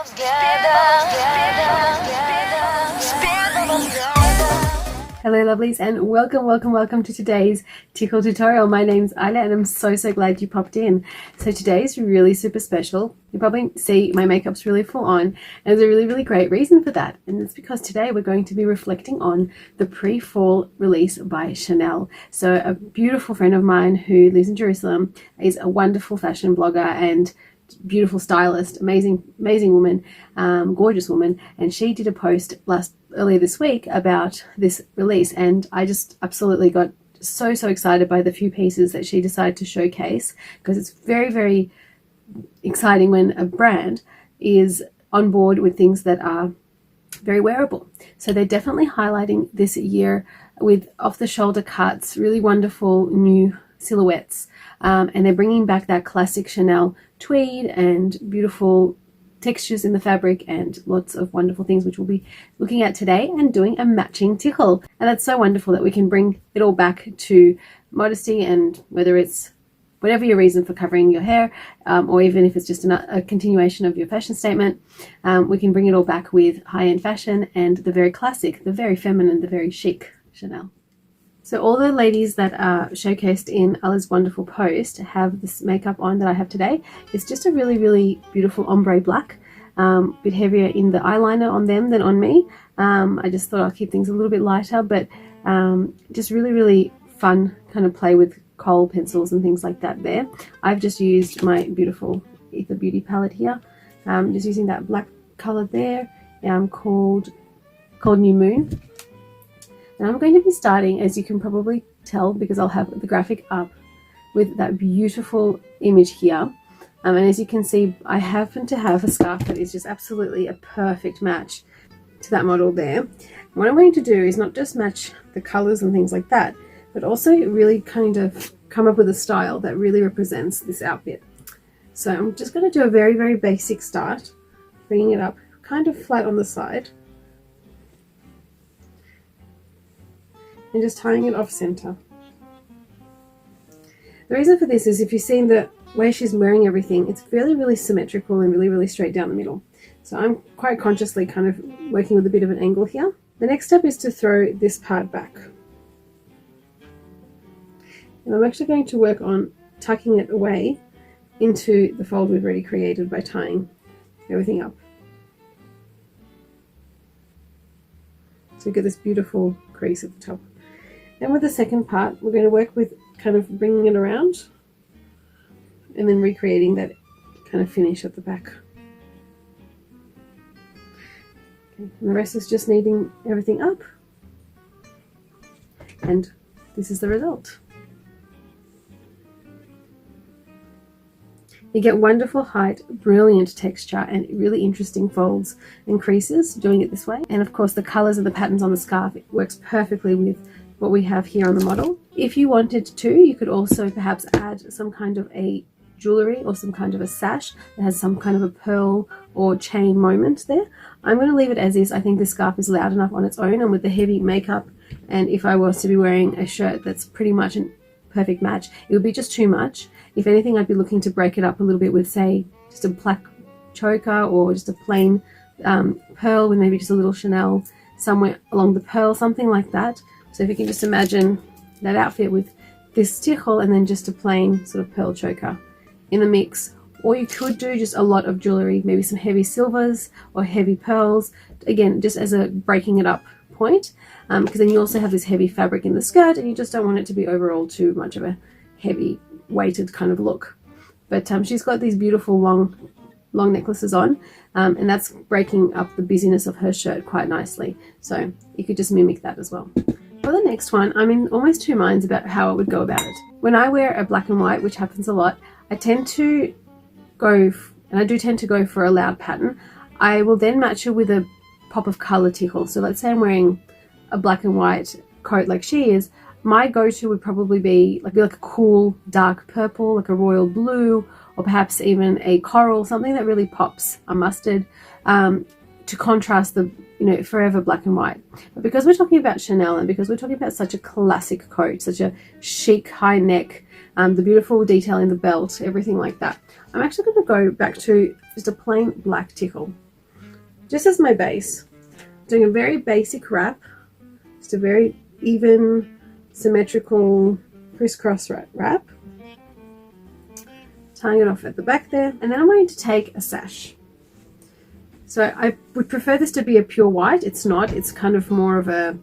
Hello lovelies, and welcome to today's Tichel tutorial. My name's Alya and I'm so glad you popped in. So today's really super special. You probably see my makeup's really full on, and there's a really great reason for that, and it's because today we're going to be reflecting on the pre-fall release by Chanel. So a beautiful friend of mine who lives in Jerusalem is a wonderful fashion blogger and beautiful stylist, amazing woman, gorgeous woman, and she did a post earlier this week about this release, and I just absolutely got so excited by the few pieces that she decided to showcase, because it's very exciting when a brand is on board with things that are very wearable. So they're definitely highlighting this year with off-the-shoulder cuts, really wonderful new silhouettes, and they're bringing back that classic Chanel tweed and beautiful textures in the fabric and lots of wonderful things, which we'll be looking at today, and doing a matching tichel. And that's so wonderful that we can bring it all back to modesty, and whether it's whatever your reason for covering your hair, or even if it's just a continuation of your fashion statement, we can bring it all back with high-end fashion and the very classic, the very feminine, the very chic Chanel. So all the ladies that are showcased in Alya's wonderful post have this makeup on that I have today. It's just a really beautiful ombre black, bit heavier in the eyeliner on them than on me. I just thought I'll keep things a little bit lighter, but just really fun kind of play with kohl pencils and things like that there. I've just used my beautiful Ether Beauty palette here. Just using that black color there, called New Moon. And I'm going to be starting, as you can probably tell because I'll have the graphic up, with that beautiful image here. And as you can see, I happen to have a scarf that is just absolutely a perfect match to that model there. And what I'm going to do is not just match the colors and things like that, but also really kind of come up with a style that really represents this outfit. So I'm just going to do a very basic start, bringing it up kind of flat on the side, and just tying it off center. The reason for this is, if you've seen the way she's wearing everything, it's really symmetrical and really straight down the middle. So I'm quite consciously kind of working with a bit of an angle here. The next step is to throw this part back. And I'm actually going to work on tucking it away into the fold we've already created by tying everything up. So we get this beautiful crease at the top. And with the second part, we're going to work with kind of bringing it around and then recreating that kind of finish at the back. Okay, and the rest is just kneading everything up. And this is the result. You get wonderful height, brilliant texture, and really interesting folds and creases doing it this way. And of course the colors and the patterns on the scarf, it works perfectly with what we have here on the model. If you wanted to, you could also perhaps add some kind of a jewelry or some kind of a sash that has some kind of a pearl or chain moment there. I'm going to leave it as is. I think this scarf is loud enough on its own, and with the heavy makeup, and if I was to be wearing a shirt that's pretty much a perfect match, it would be just too much. If anything, I'd be looking to break it up a little bit with, say, just a black choker or just a plain pearl with maybe just a little Chanel somewhere along the pearl, something like that. So if you can just imagine that outfit with this tichel and then just a plain sort of pearl choker in the mix. Or you could do just a lot of jewelry, maybe some heavy silvers or heavy pearls, again just as a breaking it up point, because then you also have this heavy fabric in the skirt and you just don't want it to be overall too much of a heavy weighted kind of look. But she's got these beautiful long necklaces on, and that's breaking up the busyness of her shirt quite nicely, so you could just mimic that as well. For the next one, I'm in almost two minds about how I would go about it. When I wear a black and white, which happens a lot, I tend to go, and I do tend to go for a loud pattern. I will then match it with a pop of color tichel. So let's say I'm wearing a black and white coat like she is, my go-to would probably be like a cool dark purple, like a royal blue, or perhaps even a coral, something that really pops, a mustard, to contrast the forever black and white. But because we're talking about Chanel, and because we're talking about such a classic coat, such a chic high neck, the beautiful detail in the belt, everything like that, I'm actually going to go back to just a plain black tichel. just as my base. Doing a very basic wrap, just a very even, symmetrical crisscross wrap. Tying it off at the back there, and then I'm going to take a sash. So I would prefer this to be a pure white. It's not, it's kind of more of a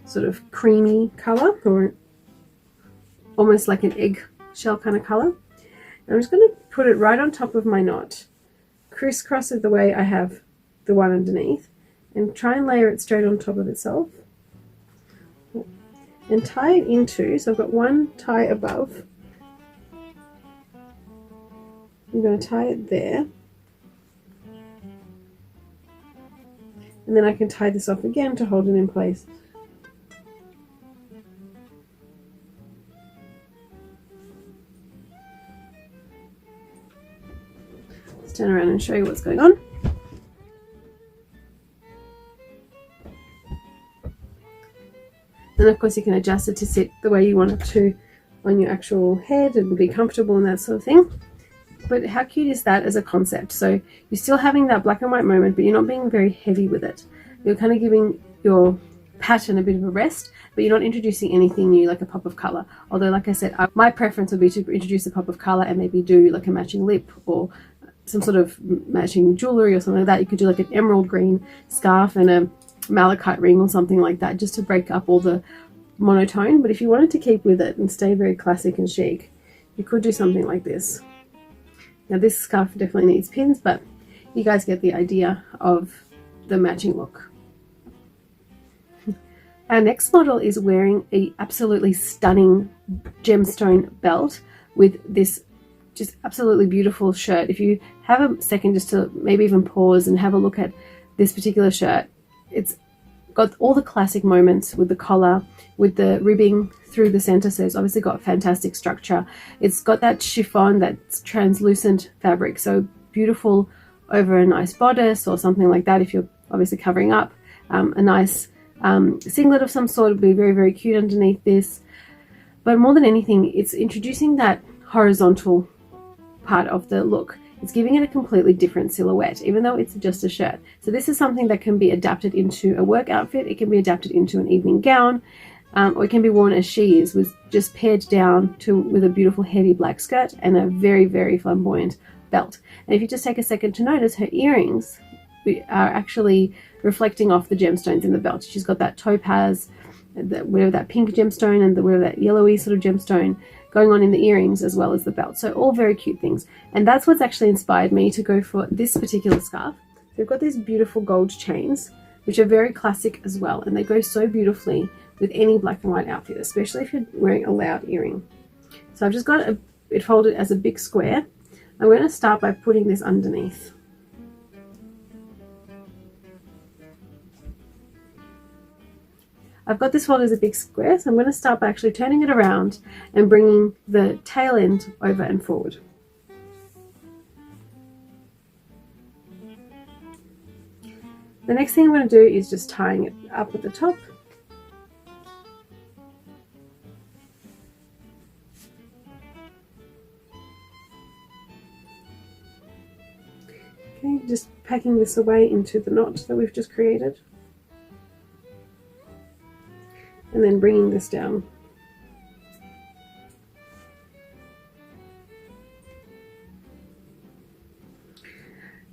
sort of creamy color, or almost like an egg shell kind of color. And I'm just going to put it right on top of my knot, crisscross it the way I have the one underneath, and try and layer it straight on top of itself. And tie it into, so I've got one tie above. I'm going to tie it there. And then I can tie this off again to hold it in place. Let's turn around and show you what's going on. And of course you can adjust it to sit the way you want it to on your actual head and be comfortable and that sort of thing. But how cute is that as a concept? So you're still having that black and white moment, but you're not being very heavy with it. You're kind of giving your pattern a bit of a rest, but you're not introducing anything new like a pop of color. Although, like I said, my preference would be to introduce a pop of color and maybe do like a matching lip or some sort of matching jewelry or something like that. You could do like an emerald green scarf and a malachite ring or something like that, just to break up all the monotone. But if you wanted to keep with it and stay very classic and chic, you could do something like this. Now this scarf definitely needs pins, but you guys get the idea of the matching look. Our next model is wearing a absolutely stunning gemstone belt with this just absolutely beautiful shirt. If you have a second just to maybe even pause and have a look at this particular shirt, it's got all the classic moments with the collar, with the ribbing through the center, so it's obviously got fantastic structure. It's got that chiffon, that's translucent fabric, so beautiful over a nice bodice or something like that if you're obviously covering up. A nice singlet of some sort would be very, very cute underneath this. But more than anything, it's introducing that horizontal part of the look. It's giving it a completely different silhouette, even though it's just a shirt. So this is something that can be adapted into a work outfit. It can be adapted into an evening gown, or it can be worn as she is, with just pared down with a beautiful heavy black skirt and a very, very flamboyant belt. And if you just take a second to notice, her earrings are actually reflecting off the gemstones in the belt. She's got that topaz, whatever that pink gemstone, and whatever that yellowy sort of gemstone going on in the earrings as well as the belt. So all very cute things. And that's what's actually inspired me to go for this particular scarf. They've got these beautiful gold chains, which are very classic as well. And they go so beautifully with any black and white outfit, especially if you're wearing a loud earring. So I've just got it folded as a big square. I'm going to start by putting this underneath. I've got this fold as a big square, so I'm going to start by actually turning it around and bringing the tail end over and forward. The next thing I'm going to do is just tying it up at the top. Okay, just packing this away into the knot that we've just created. And then bringing this down.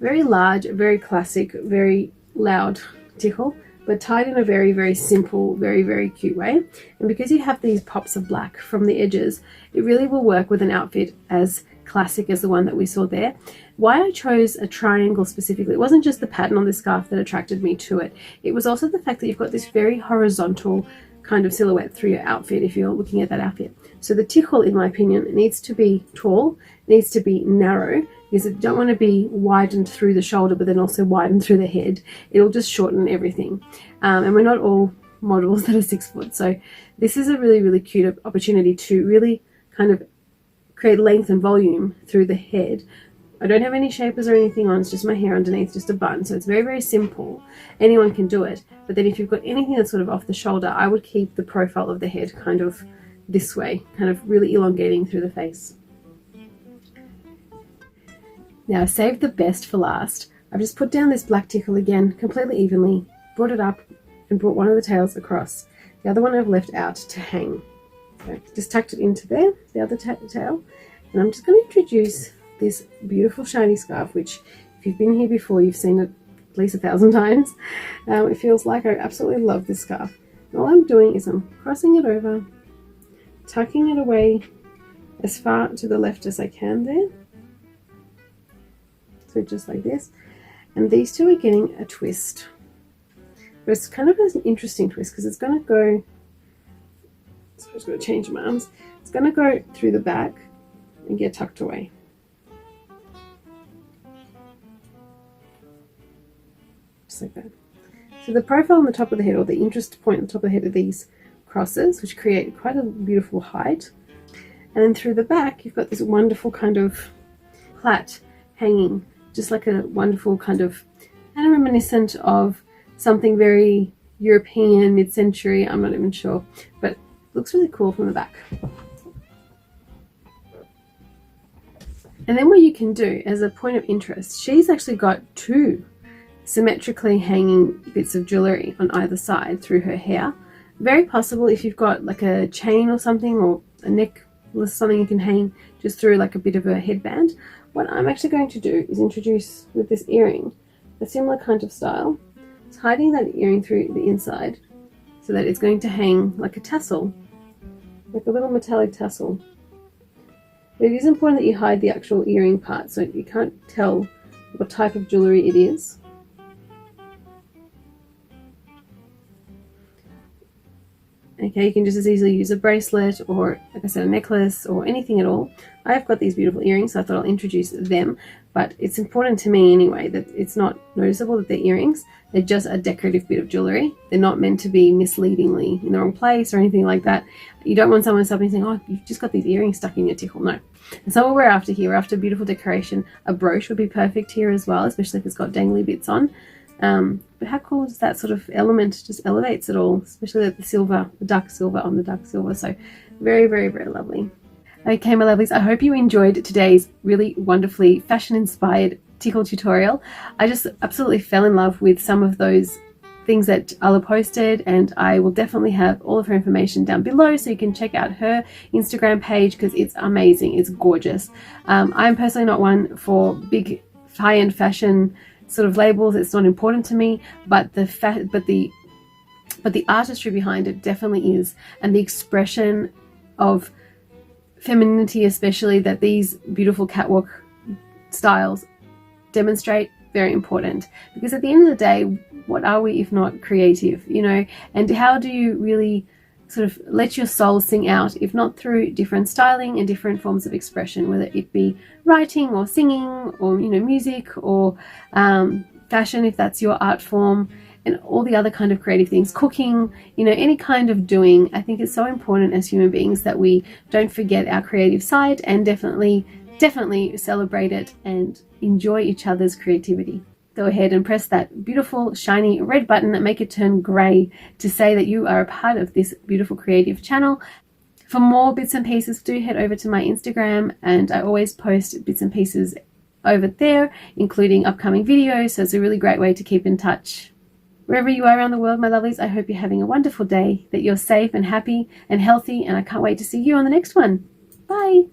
Very large, very classic, very loud tichel, but tied in a very, very simple, very, very cute way. And because you have these pops of black from the edges, it really will work with an outfit as classic as the one that we saw there. Why I chose a triangle specifically, it wasn't just the pattern on this scarf that attracted me to it. It was also the fact that you've got this very horizontal kind of silhouette through your outfit if you're looking at that outfit. So the tichel, in my opinion, needs to be tall, needs to be narrow, because you don't want to be widened through the shoulder but then also widened through the head. It'll just shorten everything. And we're not all models that are 6 foot, so this is a really, really cute opportunity to really kind of create length and volume through the head. I don't have any shapers or anything on, it's just my hair underneath, just a bun, so it's very, very simple. Anyone can do it, but then if you've got anything that's sort of off the shoulder, I would keep the profile of the head kind of this way, kind of really elongating through the face. Now, I saved the best for last, I've just put down this black tickle again completely evenly, brought it up and brought one of the tails across. The other one I've left out to hang. So just tucked it into there, the other tail, and I'm just going to introduce this beautiful shiny scarf, which if you've been here before, you've seen it at least 1,000 times. It feels like I absolutely love this scarf. And all I'm doing is I'm crossing it over, tucking it away as far to the left as I can there. So just like this. And these two are getting a twist. But it's kind of an interesting twist because it's going to go, so I'm just going to change my arms. It's going to go through the back and get tucked away. Just like that. So the profile on the top of the head, or the interest point on the top of the head, are these crosses, which create quite a beautiful height. And then through the back, you've got this wonderful kind of plait hanging, just like a wonderful kind of reminiscent of something very European, mid-century, I'm not even sure, but it looks really cool from the back. And then what you can do as a point of interest, she's actually got two symmetrically hanging bits of jewellery on either side through her hair. Very possible if you've got like a chain or something, or a necklace, something you can hang just through like a bit of a headband. What I'm actually going to do is introduce with this earring a similar kind of style. It's hiding that earring through the inside so that it's going to hang like a tassel, like a little metallic tassel. But it is important that you hide the actual earring part so you can't tell what type of jewellery it is. Okay, you can just as easily use a bracelet or, like I said, a necklace or anything at all. I've got these beautiful earrings, so I thought I'll introduce them. But it's important to me anyway that it's not noticeable that they're earrings. They're just a decorative bit of jewellery. They're not meant to be misleadingly in the wrong place or anything like that. You don't want someone stopping and saying, oh, you've just got these earrings stuck in your tickle. No. That's not what we're after here. We're after beautiful decoration. A brooch would be perfect here as well, especially if it's got dangly bits on. But how cool is that sort of element? Just elevates it all, especially the silver, the dark silver on the dark silver. So very, very, very lovely. Okay, my lovelies, I hope you enjoyed today's really wonderfully fashion-inspired tickle tutorial. I just absolutely fell in love with some of those things that Alya posted, and I will definitely have all of her information down below so you can check out her Instagram page because it's amazing. It's gorgeous. I'm personally not one for big high-end fashion sort of labels. It's not important to me, but the artistry behind it definitely is, and the expression of femininity especially that these beautiful catwalk styles demonstrate, very important, because at the end of the day, what are we if not creative, you know? And how do you really sort of let your soul sing out if not through different styling and different forms of expression, whether it be writing or singing or, you know, music or fashion if that's your art form, and all the other kind of creative things, cooking, you know, any kind of doing. I think it's so important as human beings that we don't forget our creative side and definitely celebrate it and enjoy each other's creativity. Go ahead and press that beautiful shiny red button and make it turn grey to say that you are a part of this beautiful creative channel. For more bits and pieces, do head over to my Instagram, and I always post bits and pieces over there, including upcoming videos, so it's a really great way to keep in touch. Wherever you are around the world, my lovelies, I hope you're having a wonderful day, that you're safe and happy and healthy, and I can't wait to see you on the next one. Bye!